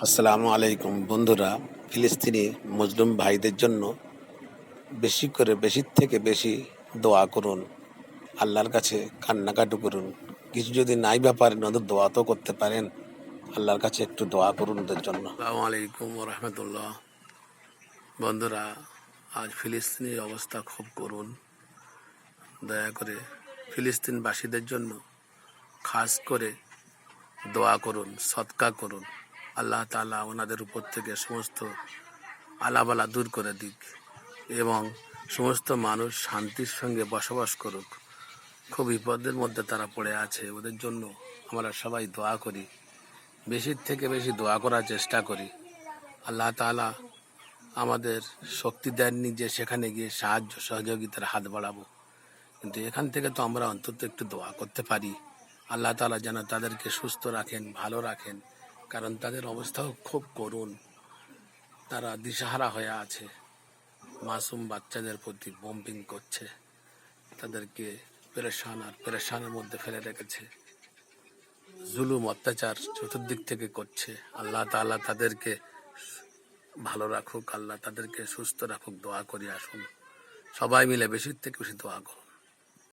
আসসালামু আলাইকুম বন্ধুরা। ফিলিস্তিনি মুসলিম ভাইদের জন্য বেশির থেকে বেশি দোয়া করুন, আল্লাহর কাছে কান্নাকাটি করুন। কিছু যদি নাই বা পারেন ওদের দোয়া তো করতে পারেন, আল্লাহর কাছে একটু দোয়া করুন ওদের জন্য। আসসালামু আলাইকুম রহমতুল্লাহ। বন্ধুরা, আজ ফিলিস্তিনের অবস্থা খুব করুণ। দয়া করে ফিলিস্তিনবাসীদের জন্য খাস করে দোয়া করুন, সদকা করুন। আল্লাহ তাআলা ওনাদের উপর থেকে সমস্ত আলাবালা দূর করে দিক এবং সমস্ত মানুষ শান্তির সঙ্গে বসবাস করুক। খুব বিপদের মধ্যে তারা পড়ে আছে, ওদের জন্য আমরা সবাই দোয়া করি, বেশির থেকে বেশি দোয়া করার চেষ্টা করি। আল্লাহ তাআলা আমাদের শক্তি দেননি যে সেখানে গিয়ে সাহায্য সহযোগিতার হাত বাড়াবো, কিন্তু এখান থেকে তো আমরা অন্তত একটু দোয়া করতে পারি। আল্লাহ তাআলা যেন তাদেরকে সুস্থ রাখেন, ভালো রাখেন, কারণ তাদের অবস্থাও খুব করুণ। তারা দিশাহারা হয়ে আছে, মাসুম বাচ্চাদের প্রতি বম্বিং করছে, তাদেরকে পেরেশানের মধ্যে ফেলে রেখেছে, জুলুম অত্যাচার চতুর্দিক থেকে করছে। আল্লাহ তাআলা তাদেরকে ভালো রাখুক, আল্লাহ তাদেরকে সুস্থ রাখুক। দোয়া করি, আসুন সবাই মিলে বেশির থেকে বেশি দোয়া করুন।